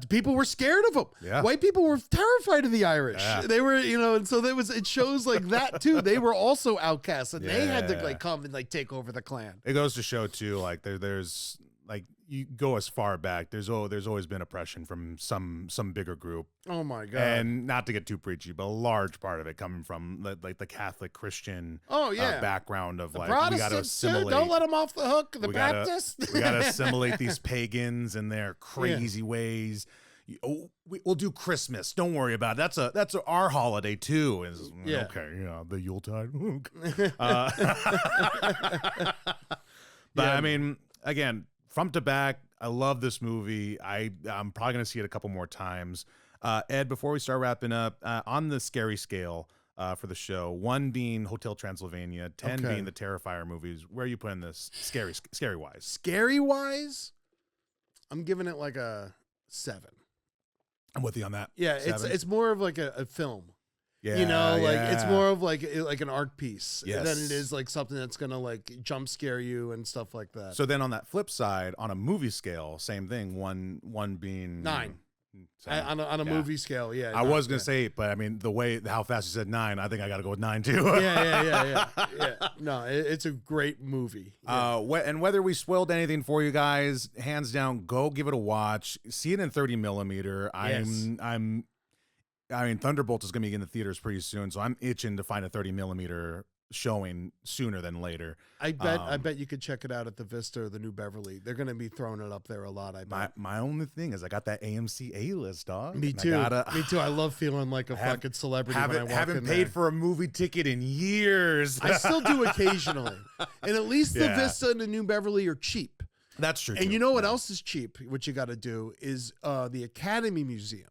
people were scared of them. Yeah. White people were terrified of the Irish. Yeah. They were, you know, and so it shows like that too. They were also outcasts, and they had to like come and like take over the clan. It goes to show too, like there's like, you go as far back, there's always been oppression from some bigger group. Oh my God. And not to get too preachy, but a large part of it coming from like the Catholic Christian background of, like, we got to assimilate. Don't let them off the hook. The we Baptists. We got to assimilate these pagans and their crazy ways. We'll do Christmas. Don't worry about it. That's our holiday too. Okay, you know, the Yuletide. But I mean, again, front to back, I love this movie. I'm probably going to see it a couple more times. Ed, before we start wrapping up, on the scary scale for the show, 1 being Hotel Transylvania, 10 being the Terrifier movies, where are you putting this scary wise? Scary wise, I'm giving it like a 7. I'm with you on that. Yeah, 7. it's more of like a film. Yeah, you know, like it's yeah. more of like an art piece Yes. than it is like something that's gonna like jump scare you and stuff like that. So then on that flip side, on a movie scale, same thing. One being 9. Same. On a movie scale, yeah. I was gonna say 8, but I mean how fast you said 9, I think I got to go with 9 too. yeah. No, it's a great movie. Yeah. And whether we spoiled anything for you guys, hands down, go give it a watch. See it in 30 millimeter. Yes. I mean, Thunderbolt is going to be in the theaters pretty soon, so I'm itching to find a 30 millimeter showing sooner than later. I bet you could check it out at the Vista or the New Beverly. They're going to be throwing it up there a lot. I bet. My only thing is I got that AMC A-list, dog. Me too. Me too. I love feeling like a fucking celebrity when I walk haven't in paid there. for a movie ticket in years. I still do occasionally, and at least the Yeah. Vista and the New Beverly are cheap. That's true. And too. you know what else is cheap? What you got to do is the Academy Museum.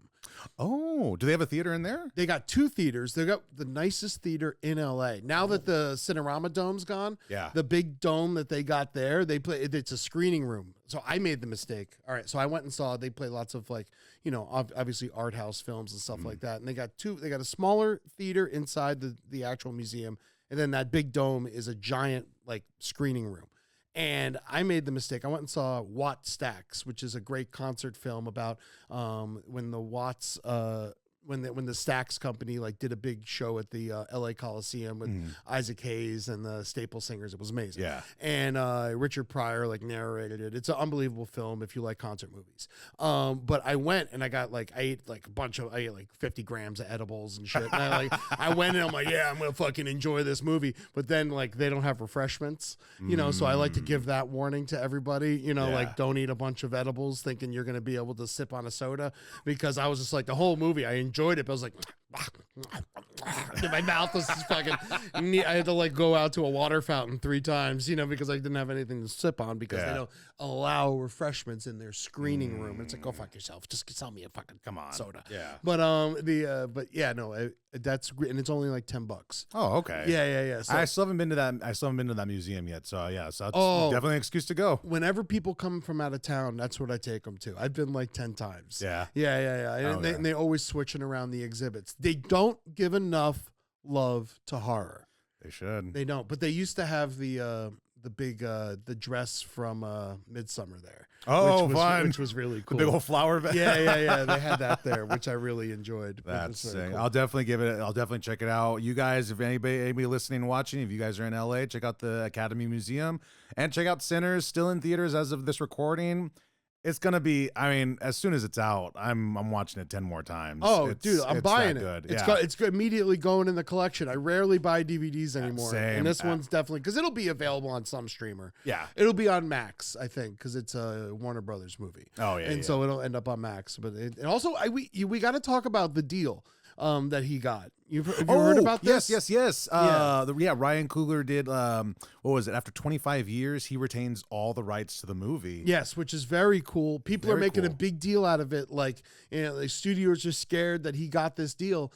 Oh, do they have a theater in there? They got 2 theaters. They got the nicest theater in LA. Now that the Cinerama Dome's gone, the big dome that they got there, it's a screening room. So I made the mistake. All right, so I went and saw. They play lots of, like, you know, obviously art house films and stuff like that. And they got a smaller theater inside the actual museum, and then that big dome is a giant like screening room. And I made the mistake. I went and saw Watt Stacks, which is a great concert film about when the Watts, when the Stax company like did a big show at the LA Coliseum with Isaac Hayes and the Staple Singers. It was amazing. Yeah. And Richard Pryor like narrated it. It's an unbelievable film if you like concert movies. But I went and I ate like 50 grams of edibles and shit. And I went and I'm like, yeah, I'm gonna fucking enjoy this movie. But then like they don't have refreshments, you know. So I like to give that warning to everybody, you know, like don't eat a bunch of edibles thinking you're gonna be able to sip on a soda, because I was just like the whole movie I enjoyed it, but I was like, my mouth was just fucking. I had to like go out to a water fountain 3 times, you know, because I didn't have anything to sip on because they don't allow refreshments in their screening room. It's like, go fuck yourself. Just sell me a fucking soda. Yeah. But and it's only like $10. Oh, okay. Yeah. So I still haven't been to that. I still haven't been to that museum yet. So yeah, so that's Oh. definitely an excuse to go. whenever people come from out of town, that's what I take them to. I've been like 10 times. Yeah. Yeah. And they're always switching around the exhibits. They don't give enough love to horror. They should. They don't. But they used to have the big the dress from Midsummer there. Oh, which was, fun. Which was really cool. The big old flower bed. Yeah. They had that there, which I really enjoyed. That's Which was very sick. cool. I'll definitely check it out. You guys, if anybody listening and watching, if you guys are in LA, check out the Academy Museum and check out Sinners, still in theaters as of this recording. It's gonna be. I mean, as soon as it's out, I'm watching it 10 more times. Oh, dude, I'm buying it. Good. It's immediately going in the collection. I rarely buy DVDs anymore, same. and this one's definitely because it'll be available on some streamer. Yeah. It'll be on Max, I think, because it's a Warner Brothers movie. Oh yeah. And so it'll end up on Max. But and also, we got to talk about the deal that he got. Have you heard about this? Yes. Ryan Coogler did. What was it? After 25 years, he retains all the rights to the movie. Yes, which is very cool. People are Very making a cool. big deal out of it. Like, the studios are scared that he got this deal.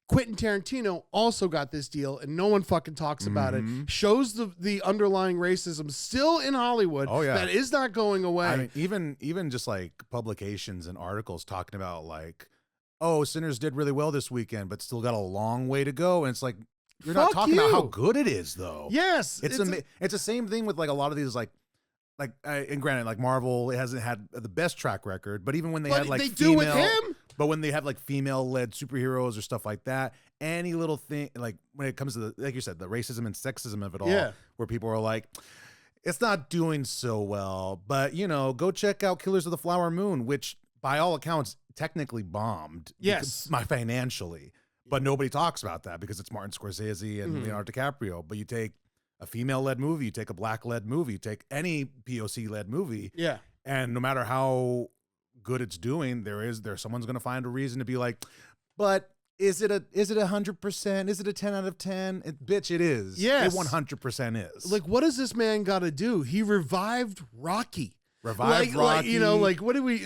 Quentin Tarantino also got this deal, and no one fucking talks about it. Shows the underlying racism still in Hollywood. Oh, yeah. That is not going away. I mean, even just like publications and articles talking about like, oh, Sinners did really well this weekend, but still got a long way to go. And it's like, you're not Fuck talking about how you. good it is, though. Yes, It's the same thing with like a lot of these and granted, like Marvel, it hasn't had the best track record, but even when they But had like they do with him. but when they have like female-led superheroes or stuff like that, any little thing, like when it comes to the, like you said, the racism and sexism of it all, Yeah. where people are like, it's not doing so well, but go check out Killers of the Flower Moon, which by all accounts technically bombed. Yes. Financially, but nobody talks about that because it's Martin Scorsese and Leonardo DiCaprio. But you take a female-led movie, you take a black-led movie, you take any POC-led movie, Yeah. and no matter how good it's doing, there's someone's going to find a reason to be like, but is it 100%? Is it a 10 out of 10? Bitch, it is. Yes. It 100% is. Like, what does this man got to do? He revived Rocky. Revived Rocky. Rocky. What do we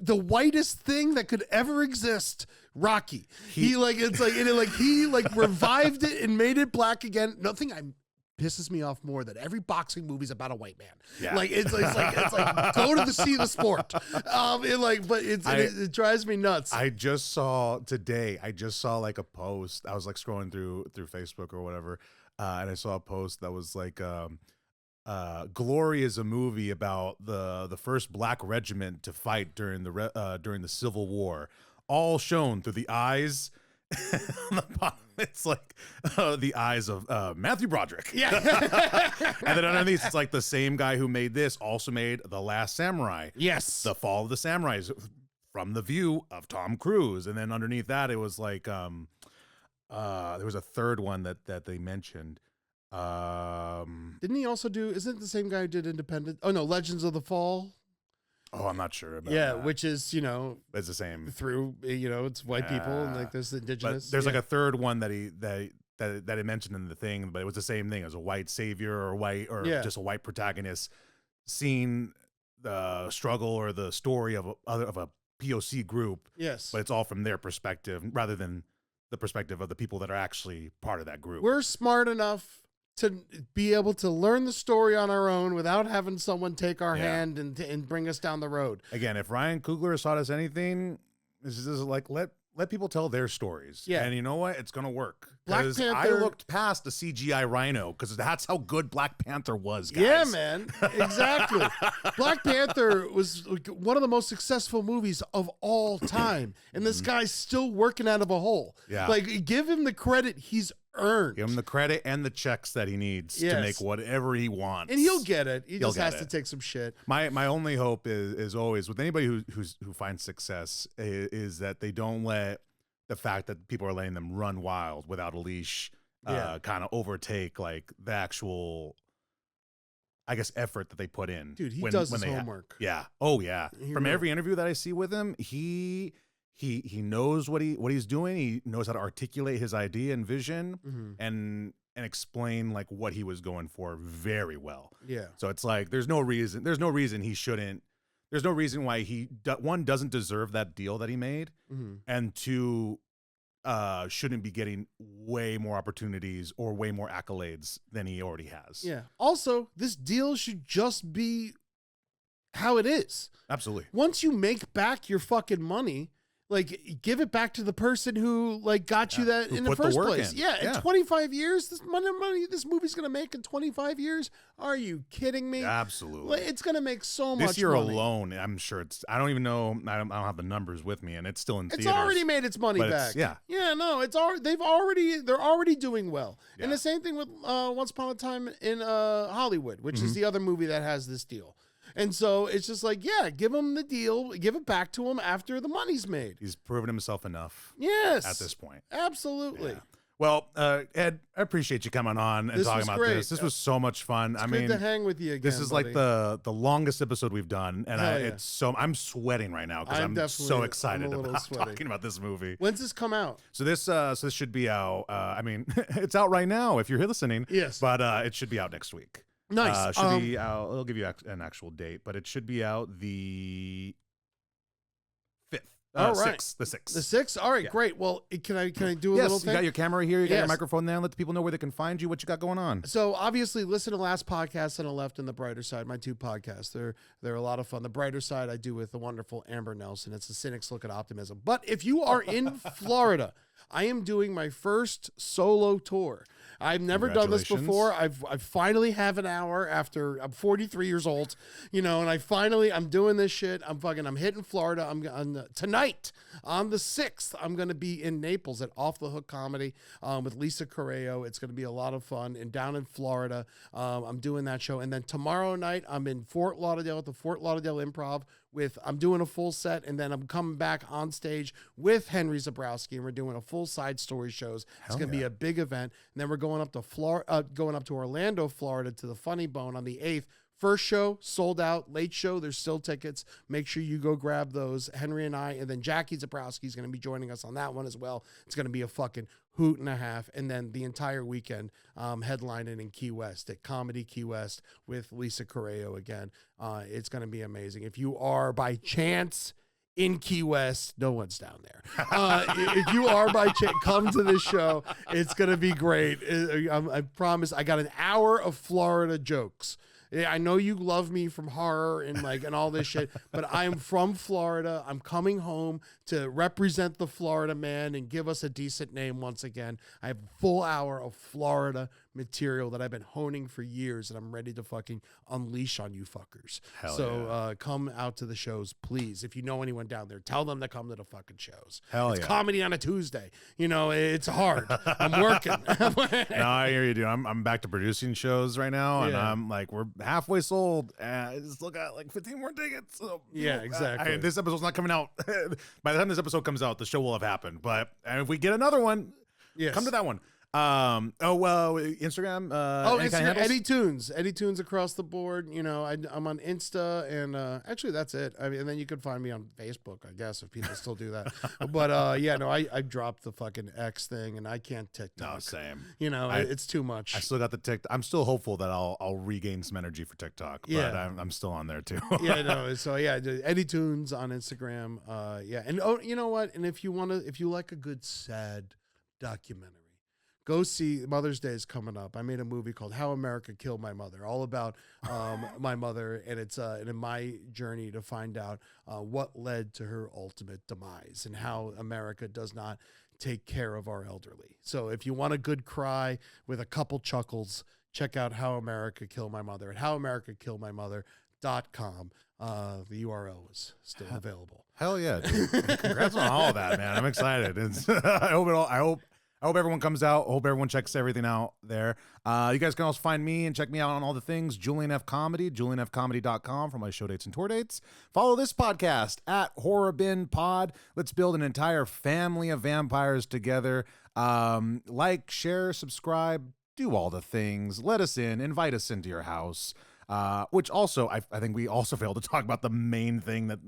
the whitest thing that could ever exist. Rocky. He revived it and made it black again. Nothing pisses me off more that every boxing movie's about a white man. Yeah. It's like go to see the sport. It drives me nuts. I just saw today. Like a post. I was like scrolling through Facebook or whatever, and I saw a post that was like, "Glory" is a movie about the first black regiment to fight during the Civil War, all shown through the eyes. On the bottom, it's like the eyes of Matthew Broderick. Yeah. And then underneath, it's like the same guy who made this also made The Last Samurai. Yes. The Fall of the Samurais from the view of Tom Cruise. And then underneath that, it was like there was a third one that they mentioned. Didn't he also do? Isn't it the same guy who did Independent? Oh no, Legends of the Fall. Oh, I'm not sure about Yeah, that. which is It's the same. through it's white people and like there's indigenous. But there's like a third one that he mentioned in the thing, but it was the same thing as a white savior or just a white protagonist seeing the struggle or the story of a POC group. Yes, But it's all from their perspective rather than the perspective of the people that are actually part of that group. we're smart enough to be able to learn the story on our own without having someone take our hand and bring us down the road. Again, if Ryan Coogler has taught us anything, this is like let people tell their stories. Yeah. And you know what? It's gonna work. Black 'Cause Panther- I looked past the CGI rhino because that's how good Black Panther was, guys. Yeah, man. Exactly. Black Panther was like one of the most successful movies of all time. And this guy's still working out of a hole. Yeah. Like, give him the credit he's earned. Give him the credit and the checks that he needs to Yes. make whatever he wants. And he'll get it. He He'll just get has to it. take some shit. My only hope is always with anybody who finds success is that they don't let the fact that people are letting them run wild without a leash kind of overtake like the actual, I guess, effort that they put in. Dude, he does his they homework. Yeah. Oh yeah. He From really- every interview that I see with him, he knows what he's doing. He knows how to articulate his idea and vision Mhm. and explain like what he was going for very well. Yeah. So it's like there's no reason he shouldn't. There's no reason why he one doesn't deserve that deal that he made, Mhm. and two, shouldn't be getting way more opportunities or way more accolades than he already has. Yeah. Also, this deal should just be how it is. Absolutely. Once you make back your fucking money, like give it back to the person who like got you that Who in the put the first work place. in. Yeah, Yeah. in 25 years, this money this movie's gonna make in 25 years. Are you kidding me? Absolutely. Like, it's gonna make so much. This year money. alone, I'm sure it's. I don't even know. I don't have the numbers with me, and it's still in It's theaters. already made its money But back. it's- yeah. No, it's already. They're already doing well. Yeah. And the same thing with Once Upon a Time in Hollywood, which is the other movie that has this deal. And so it's just like, yeah, give him the deal, give it back to him after the money's made. He's proven himself enough Yes, at this point. absolutely. Yeah. Well, Ed, I appreciate you coming on and This talking was about great. this. This was so much fun. It's I good mean, to hang with you again. this is like buddy. the longest episode we've done, and Hell yeah. it's so I'm sweating right now because I'm I'm definitely- so I'm excited a little about sweaty. talking about this movie. When's this come out? So this should be out. I mean, it's out right now if you're here listening. Yes. but it should be out next week. Nice. Should be out. It'll give you an actual date, but it should be out the 5th. All right. 6th. The 6th. The 6th? All right, Yeah. great. Well, can I do a yes, little you thing? got your camera here. You got your Yes. microphone there. Let the people know where they can find you. What you got going on. So obviously, listen to Last Podcast on the Left and the Brighter Side, my two podcasts. They're a lot of fun. The Brighter Side I do with the wonderful Amber Nelson. It's the Cynic's Look at Optimism. But if you are in Florida, I am doing my first solo tour. I've never done this Congratulations. before. I finally have an hour after I'm 43 years old, and I'm doing this shit. I'm hitting Florida. Tonight on the 6th, I'm going to be in Naples at Off the Hook Comedy with Lisa Correo. It's going to be a lot of fun. And down in Florida, I'm doing that show. And then tomorrow night, I'm in Fort Lauderdale at the Fort Lauderdale Improv I'm doing a full set, and then I'm coming back on stage with Henry Zabrowski, and we're doing a full side story shows. It's going to be a big event. And then we're going up to Orlando, Florida to the Funny Bone on the 8th. First show sold out. Late show, there's still tickets. Make sure you go grab those. Henry and I, and then Jackie Zabrowski is going to be joining us on that one as well. It's going to be a fucking hoot and a half. And then the entire weekend headlining in Key West at Comedy Key West with Lisa Correo again. It's going to be amazing. If you are by chance in Key West, no one's down there. If you are by chance, come to this show. It's going to be great. I promise. I got an hour of Florida jokes. I know you love me from horror and all this shit, but I'm from Florida. I'm coming home to represent the Florida man and give us a decent name once again. I have a full hour of Florida material that I've been honing for years, and I'm ready to fucking unleash on you fuckers. Come out to the shows, please. If you know anyone down there, tell them to come to the fucking shows. It's comedy on a Tuesday. It's hard. I'm working. No, I hear you, dude. I'm back to producing shows right now, and Yeah. I'm like, we're halfway sold. I still got like 15 more tickets. So, Yeah, exactly. This episode's not coming out. By the time this episode comes out, the show will have happened. But if we get another one, Yes. come to that one. Instagram. Any kind of Instagram, handles? Eddie Tunes across the board. I'm on Insta, and actually that's it. I mean, and then you could find me on Facebook, I guess, if people still do that. But I dropped the fucking X thing, and I can't TikTok. No, same. It's too much. I still got the TikTok. I'm still hopeful that I'll regain some energy for TikTok. But Yeah. I'm still on there too. Yeah, no. So yeah, Eddie Tunes on Instagram. And you know what? And if you like a good sad documentary, go see Mother's Day is coming up. I made a movie called How America Killed My Mother, all about my mother, and it's in my journey to find out what led to her ultimate demise and how America does not take care of our elderly. So if you want a good cry with a couple chuckles, check out How America Killed My Mother at howamericakilledmymother.com. The URL is still available. Hell yeah, dude. Congrats on all of that, man. I'm excited. I hope everyone comes out. I hope everyone checks everything out there. You guys can also find me and check me out on all the things. Julian F. Comedy, julianfcomedy.com for my show dates and tour dates. Follow this podcast at Horror Bin Pod. Let's build an entire family of vampires together. Like, share, subscribe, do all the things. Let us in. Invite us into your house. Which also, I think we also failed to talk about the main thing that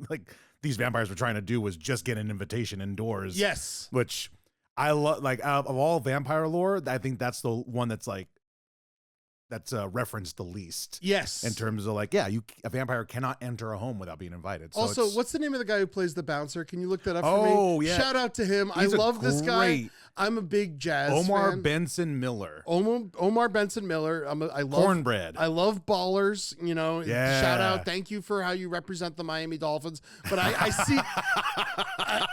these vampires were trying to do was just get an invitation indoors. Yes. Which I love, of all vampire lore, I think that's the one that's that's referenced the least. Yes. In terms of like, yeah, a vampire cannot enter a home without being invited. So Also, what's the name of the guy who plays the bouncer? Can you look that up for me? Oh, yeah. Shout out to him. He's I love this guy. great- I'm a big jazz Omar fan. Benson Miller. Omar Benson Miller. I love Cornbread. I love ballers. You know, Yeah. shout out. Thank you for how you represent the Miami Dolphins. But I see,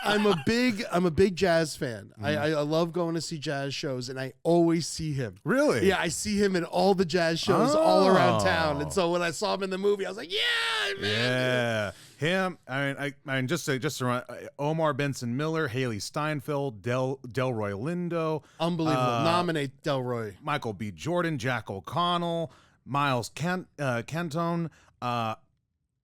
I'm a big jazz fan. I love going to see jazz shows, and I always see him. Really? Yeah, I see him in all the jazz shows all around Oh. town. And so when I saw him in the movie, I was like, yeah, man. Yeah, him. I mean, just to run, Omar Benson Miller, Haley Steinfeld, Delroy Lindo, Unbelievable. Nominate Delroy. Michael B. Jordan, Jack O'Connell, Miles Cantone,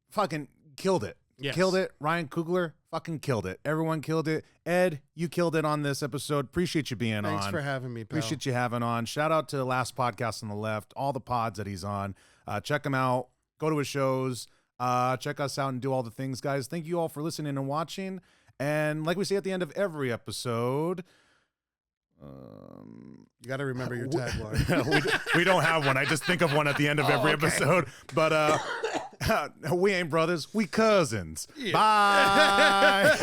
fucking killed it. Yes. Killed it. Ryan Coogler fucking killed it. Everyone killed it. Ed, you killed it on this episode. Appreciate you being on. Thanks for having me, pal. Appreciate you having on. Shout out to the last podcast on the left, all the pods that he's on. Check him out. Go to his shows. Check us out and do all the things, guys. Thank you all for listening and watching. And like we say at the end of every episode, You got to remember your tagline. we don't have one. I just think of one at the end of every episode. But we ain't brothers. We cousins. Bye.